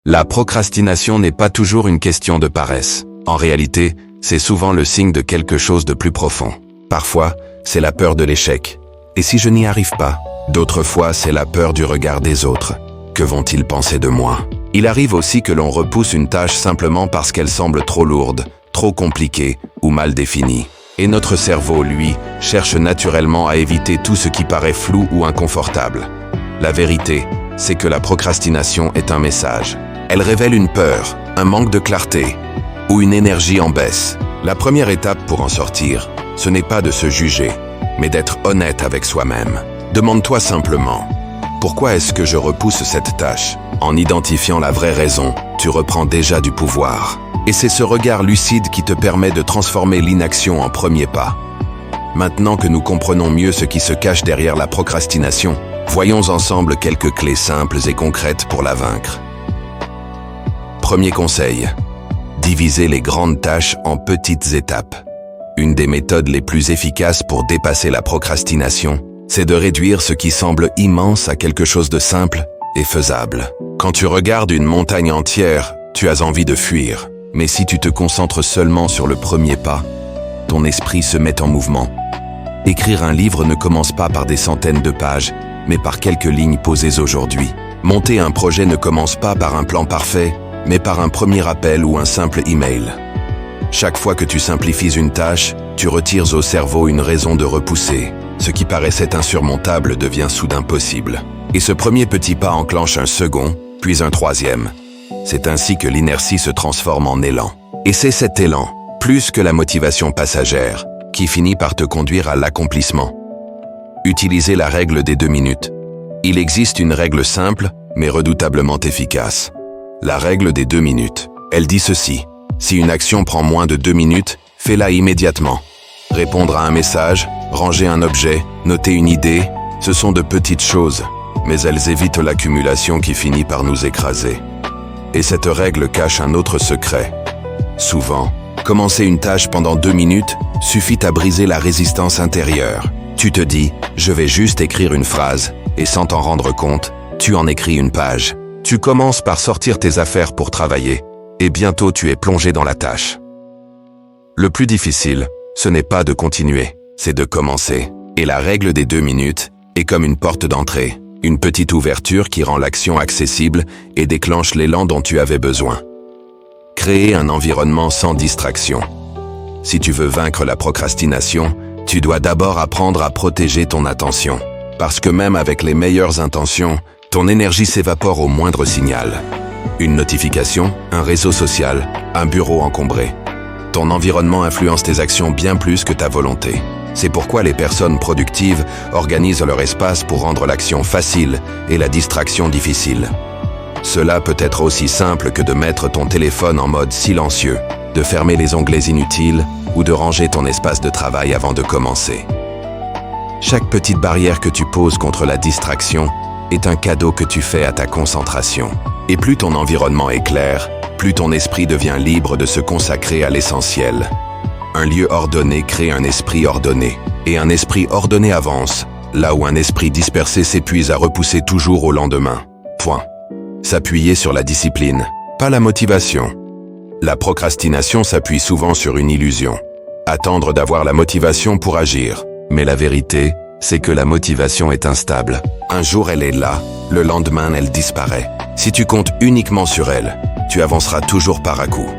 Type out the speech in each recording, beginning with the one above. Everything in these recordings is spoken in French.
La procrastination n'est pas toujours une question de paresse. En réalité, c'est souvent le signe de quelque chose de plus profond. Parfois, c'est la peur de l'échec. Et si je n'y arrive pas? D'autres fois, c'est la peur du regard des autres. Que vont-ils penser de moi? Il arrive aussi que l'on repousse une tâche simplement parce qu'elle semble trop lourde, trop compliquée ou mal définie. Et notre cerveau, lui, cherche naturellement à éviter tout ce qui paraît flou ou inconfortable. La vérité, c'est que la procrastination est un message. Elle révèle une peur, un manque de clarté ou une énergie en baisse. La première étape pour en sortir, ce n'est pas de se juger, mais d'être honnête avec soi-même. Demande-toi simplement, pourquoi est-ce que je repousse cette tâche? En identifiant la vraie raison, tu reprends déjà du pouvoir. Et c'est ce regard lucide qui te permet de transformer l'inaction en premier pas. Maintenant que nous comprenons mieux ce qui se cache derrière la procrastination, voyons ensemble quelques clés simples et concrètes pour la vaincre. Premier conseil, diviser les grandes tâches en petites étapes. Une des méthodes les plus efficaces pour dépasser la procrastination, c'est de réduire ce qui semble immense à quelque chose de simple et faisable. Quand tu regardes une montagne entière, tu as envie de fuir. Mais si tu te concentres seulement sur le premier pas, ton esprit se met en mouvement. Écrire un livre ne commence pas par des centaines de pages, mais par quelques lignes posées aujourd'hui. Monter un projet ne commence pas par un plan parfait, mais par un premier appel ou un simple email. Chaque fois que tu simplifies une tâche, tu retires au cerveau une raison de repousser. Ce qui paraissait insurmontable devient soudain possible. Et ce premier petit pas enclenche un second, puis un troisième. C'est ainsi que l'inertie se transforme en élan. Et c'est cet élan, plus que la motivation passagère, qui finit par te conduire à l'accomplissement. Utilisez la règle des 2 minutes. Il existe une règle simple, mais redoutablement efficace. La règle des 2 minutes. Elle dit ceci. Si une action prend moins de 2 minutes, fais-la immédiatement. Répondre à un message, ranger un objet, noter une idée, ce sont de petites choses, mais elles évitent l'accumulation qui finit par nous écraser. Et cette règle cache un autre secret. Souvent, commencer une tâche pendant 2 minutes suffit à briser la résistance intérieure. Tu te dis, je vais juste écrire une phrase, et sans t'en rendre compte, tu en écris une page. Tu commences par sortir tes affaires pour travailler, et bientôt tu es plongé dans la tâche. Le plus difficile, ce n'est pas de continuer, c'est de commencer. Et la règle des 2 minutes est comme une porte d'entrée, une petite ouverture qui rend l'action accessible et déclenche l'élan dont tu avais besoin. Créer un environnement sans distraction. Si tu veux vaincre la procrastination, tu dois d'abord apprendre à protéger ton attention. Parce que même avec les meilleures intentions, ton énergie s'évapore au moindre signal. Une notification, un réseau social, un bureau encombré. Ton environnement influence tes actions bien plus que ta volonté. C'est pourquoi les personnes productives organisent leur espace pour rendre l'action facile et la distraction difficile. Cela peut être aussi simple que de mettre ton téléphone en mode silencieux, de fermer les onglets inutiles ou de ranger ton espace de travail avant de commencer. Chaque petite barrière que tu poses contre la distraction est un cadeau que tu fais à ta concentration. Et plus ton environnement est clair, plus ton esprit devient libre de se consacrer à l'essentiel. Un lieu ordonné crée un esprit ordonné. Et un esprit ordonné avance, là où un esprit dispersé s'épuise à repousser toujours au lendemain. Point. S'appuyer sur la discipline, pas la motivation. La procrastination s'appuie souvent sur une illusion. Attendre d'avoir la motivation pour agir. Mais la vérité, c'est que la motivation est instable. Un jour elle est là, le lendemain elle disparaît. Si tu comptes uniquement sur elle, tu avanceras toujours par à-coups.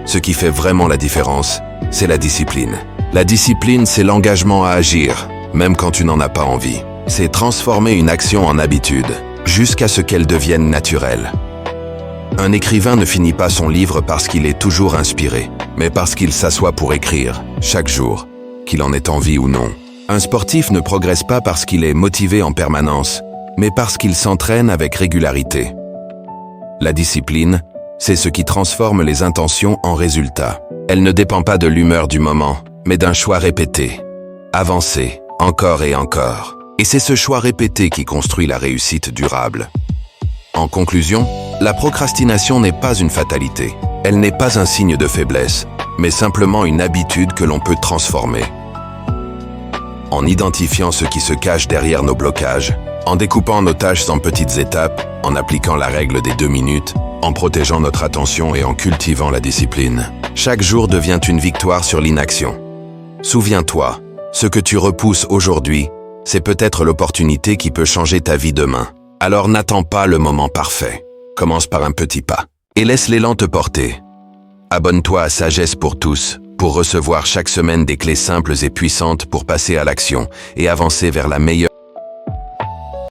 Ce qui fait vraiment la différence, c'est la discipline. La discipline, c'est l'engagement à agir, même quand tu n'en as pas envie. C'est transformer une action en habitude, jusqu'à ce qu'elle devienne naturelle. Un écrivain ne finit pas son livre parce qu'il est toujours inspiré, mais parce qu'il s'assoit pour écrire, chaque jour, qu'il en ait envie ou non. Un sportif ne progresse pas parce qu'il est motivé en permanence, mais parce qu'il s'entraîne avec régularité. La discipline, c'est ce qui transforme les intentions en résultats. Elle ne dépend pas de l'humeur du moment, mais d'un choix répété. Avancer, encore et encore. Et c'est ce choix répété qui construit la réussite durable. En conclusion, la procrastination n'est pas une fatalité. Elle n'est pas un signe de faiblesse, mais simplement une habitude que l'on peut transformer. En identifiant ce qui se cache derrière nos blocages, En découpant nos tâches en petites étapes, en appliquant la règle des 2 minutes, en protégeant notre attention et en cultivant la discipline, chaque jour devient une victoire sur l'inaction. Souviens-toi, ce que tu repousses aujourd'hui, c'est peut-être l'opportunité qui peut changer ta vie demain. Alors n'attends pas le moment parfait. Commence par un petit pas et laisse l'élan te porter. Abonne-toi à Sagesse pour tous pour recevoir chaque semaine des clés simples et puissantes pour passer à l'action et avancer vers la meilleure